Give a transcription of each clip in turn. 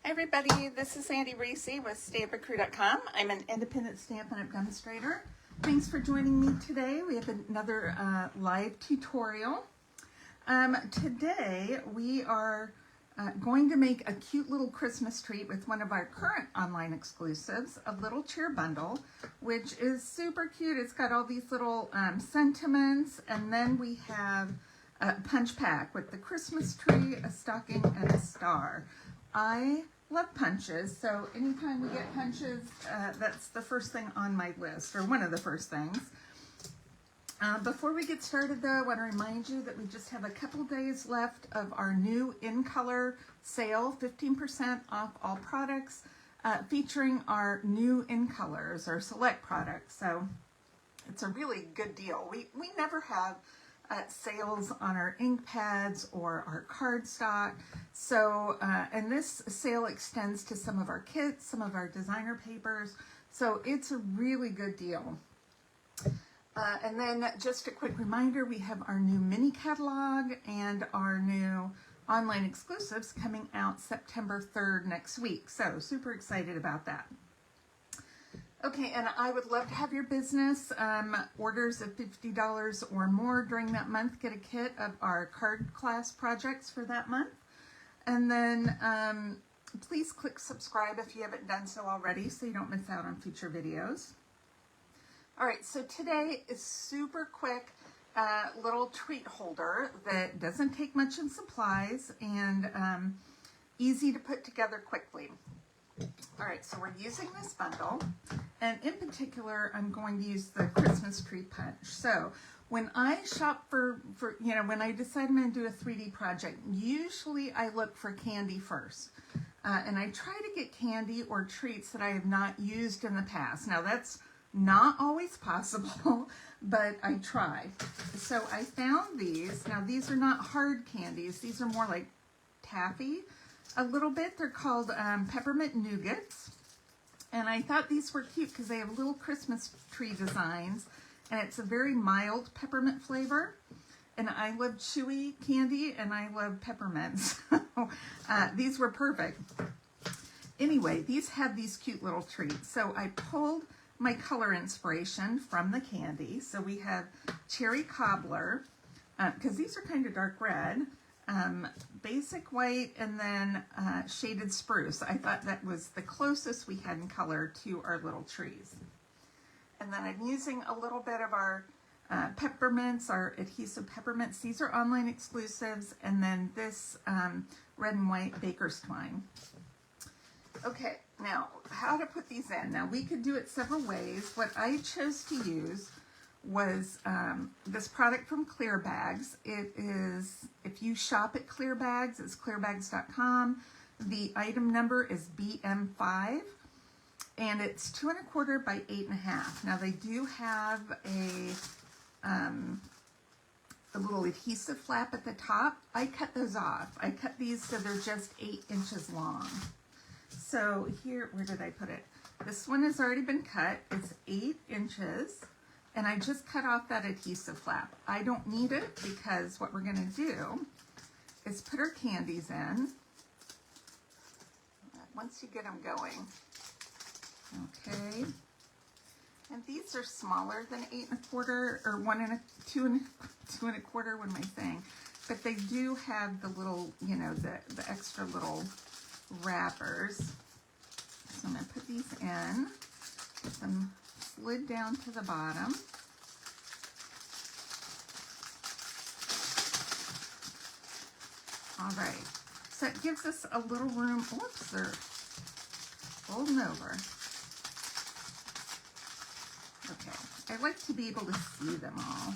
Hi everybody, this is Sandy Reese with StampandCrew.com. I'm an independent Stampin' Up! Demonstrator. Thanks for joining me today. We have another live tutorial. Today we are going to make a cute little Christmas treat with one of our current online exclusives, a little cheer bundle, which is super cute. It's got all these little sentiments, and then we have a punch pack with the Christmas tree, a stocking, and a star. I love punches, so anytime we get punches, that's the first thing on my list, or one of the first things. Before we get started though, I want to remind you that we just have a couple days left of our new In Color sale, 15% off all products, featuring our new In Colors, our select products. So it's a really good deal. We never have sales on our ink pads or our cardstock. So, and this sale extends to some of our kits, some of our designer papers. So it's a really good deal. And then just a quick reminder, we have our new mini catalog and our new online exclusives coming out September 3rd next week. So super excited about that. Okay, and I would love to have your business. Orders of $50 or more during that month get a kit of our card class projects for that month. And then please click subscribe if you haven't done so already so you don't miss out on future videos. All right, so today is super quick little treat holder that doesn't take much in supplies and easy to put together quickly. All right, so we're using this bundle, and in particular, I'm going to use the Christmas tree punch. So when I shop for when I decide I'm going to do a 3D project, usually I look for candy first. And I try to get candy or treats that I have not used in the past. Now that's not always possible, but I try. So I found these. Now these are not hard candies. These are more like taffy. A little bit. They're called peppermint nougats, and I thought these were cute because they have little Christmas tree designs, and it's a very mild peppermint flavor, and I love chewy candy and I love peppermints. These were perfect. Anyway, these have these cute little treats, so I pulled my color inspiration from the candy. So we have cherry cobbler, because these are kind of dark red, basic white, and then shaded spruce. I thought that was the closest we had in color to our little trees. And then I'm using a little bit of our peppermints, our adhesive peppermints. These are online exclusives, and then this red and white baker's twine. Okay, now how to put these in. Now we could do it several ways. What I chose to use was this product from Clear Bags. It is, if you shop at Clear Bags, it's clearbags.com. The item number is BM5, and it's 2 1/4 by 8 1/2. Now they do have a little adhesive flap at the top. I cut those off. I cut these so they're just 8 inches long. So here, where did I put it? This one has already been cut. It's 8 inches. And I just cut off that adhesive flap. I don't need it because what we're going to do is put our candies in. Once you get them going. Okay. And these are smaller than 8 1/4 or 2 1/4. What am I saying? But they do have the little, the extra little wrappers. So I'm going to put these in. Get them slid down to the bottom. All right, so it gives us a little room. Whoops, they're folding over. Okay, I like to be able to see them all.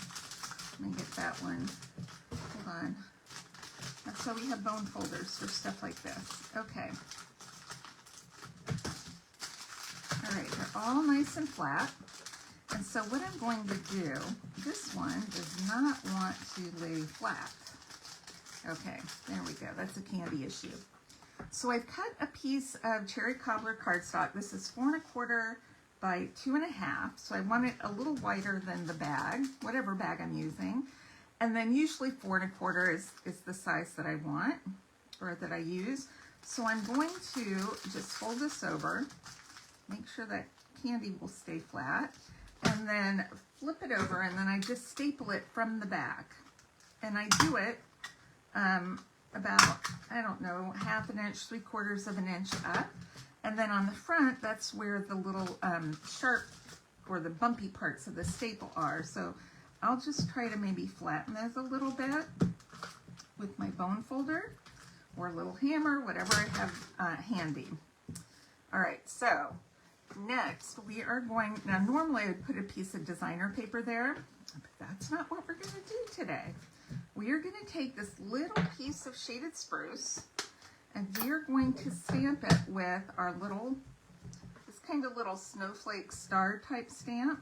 Let me get that one. Hold on. That's why we have bone folders for stuff like this. Okay. All right, they're all nice and flat. And so what I'm going to do, this one does not want to lay flat. Okay, there we go. That's a candy issue. So I've cut a piece of cherry cobbler cardstock. This is 4 1/4 by 2 1/2. So I want it a little wider than the bag, whatever bag I'm using. And then usually 4 1/4 is the size that I want, or that I use. So I'm going to just fold this over, make sure that candy will stay flat, and then flip it over, and then I just staple it from the back. And I do it about, I don't know, 1/2 inch, 3/4 of an inch up. And then on the front, that's where the little sharp or the bumpy parts of the staple are. So I'll just try to maybe flatten those a little bit with my bone folder or a little hammer, whatever I have handy. All right, so next we are going, now normally I would put a piece of designer paper there, but that's not what we're gonna do today. We are gonna take this little piece of shaded spruce and we are going to stamp it with our little, this kind of little snowflake star type stamp.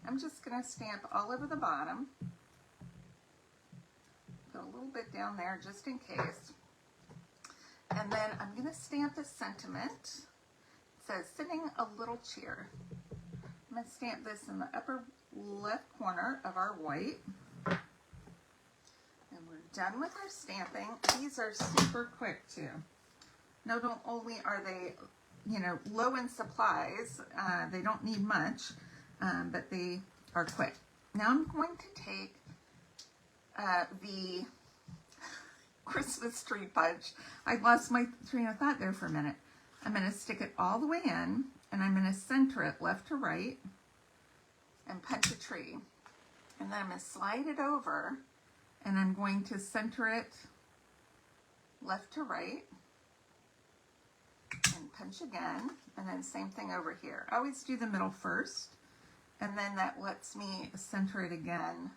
I'm just gonna stamp all over the bottom. Put a little bit down there just in case. And then I'm gonna stamp a sentiment. It says, sending a little cheer. I'm gonna stamp this in the upper left corner of our white. And we're done with our stamping. These are super quick too. Not only are they, you know, low in supplies, they don't need much, but they are quick. Now I'm going to take the Christmas tree punch. I lost my train of thought there for a minute. I'm going to stick it all the way in, and I'm going to center it left to right and punch a tree. And then I'm going to slide it over, and I'm going to center it left to right and punch again, and then same thing over here. I always do the middle first, and then that lets me center it again,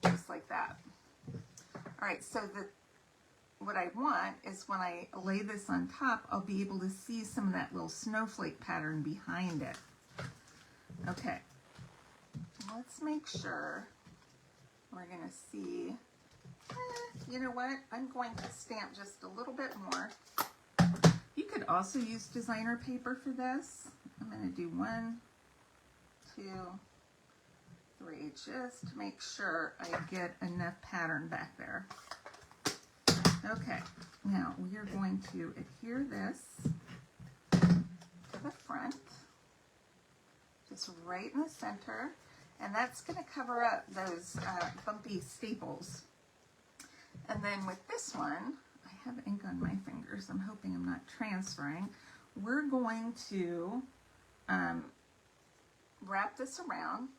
just like that. All right, so what I want is when I lay this on top, I'll be able to see some of that little snowflake pattern behind it. Okay, let's make sure we're gonna see, you know what? I'm going to stamp just a little bit more. You could also use designer paper for this. I'm gonna do 1, 2, 3, just to make sure I get enough pattern back there. Okay, now we are going to adhere this to the front, just right in the center, and that's going to cover up those bumpy staples. And then with this one, I have ink on my fingers, I'm hoping I'm not transferring. We're going to wrap this around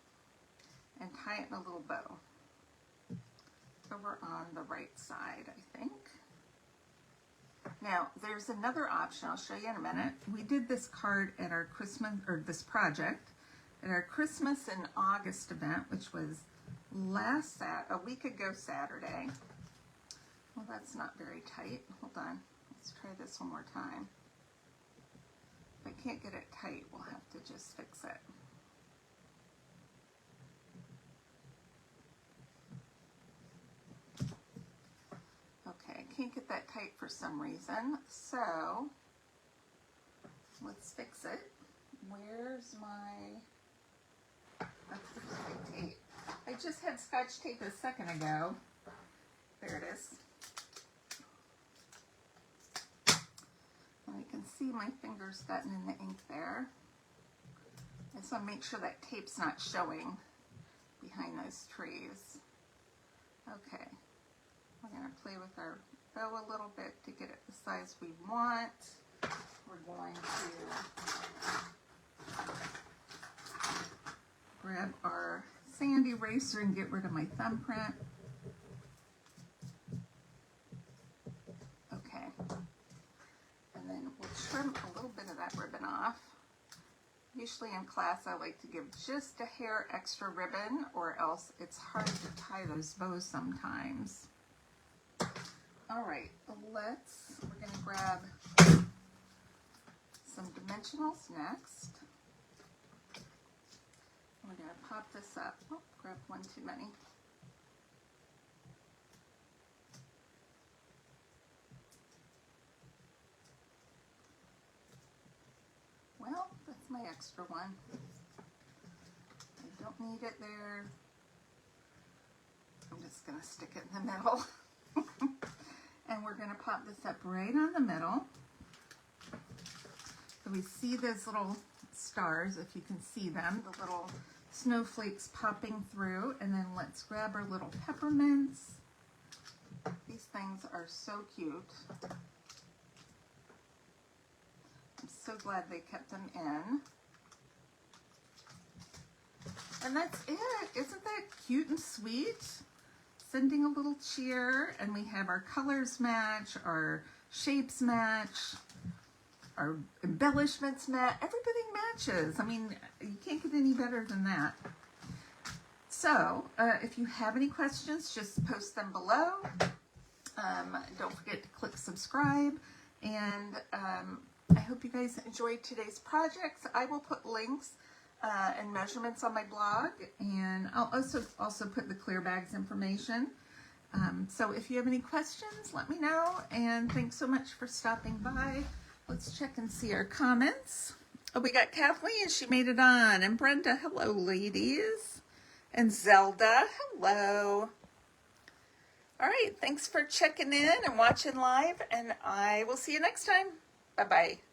and tie it in a little bow over on the right side, I think. Now, there's another option I'll show you in a minute. We did this card at our Christmas, or this project, at our Christmas in August event, which was a week ago Saturday. Well, that's not very tight. Hold on. Let's try this one more time. If I can't get it tight, we'll have to just fix it. Okay, I can't get that tight for some reason, so let's fix it. Where's my tape? I just had Scotch tape a second ago. There it is. And I can see my fingers gotten in the ink there. I just want to make sure that tape's not showing behind those trees. Okay. We're going to play with our bow a little bit to get it the size we want. We're going to grab our sand eraser and get rid of my thumbprint. Okay. And then we'll trim a little bit of that ribbon off. Usually in class I like to give just a hair extra ribbon, or else it's hard to tie those bows sometimes. All right, we're going to grab some dimensionals next. We're going to pop this up. Oh, grab one too many. Well, that's my extra one. I don't need it there. I'm just going to stick it in the middle. pop this up right on the middle. So we see those little stars, if you can see them, the little snowflakes popping through. And then let's grab our little peppermints. These things are so cute. I'm so glad they kept them in. And that's it. Isn't that cute and sweet? Sending a little cheer, and we have our colors match, our shapes match, our embellishments match. Everything matches. I mean, you can't get any better than that. So, if you have any questions, just post them below. Don't forget to click subscribe, and I hope you guys enjoyed today's projects. I will put links and measurements on my blog, and I'll also put the clear bags information. So if you have any questions, let me know, and thanks so much for stopping by. Let's check and see our comments. Oh, we got Kathleen, she made it on, and Brenda, hello ladies, and Zelda, hello. All right, thanks for checking in and watching live, and I will see you next time. Bye-bye.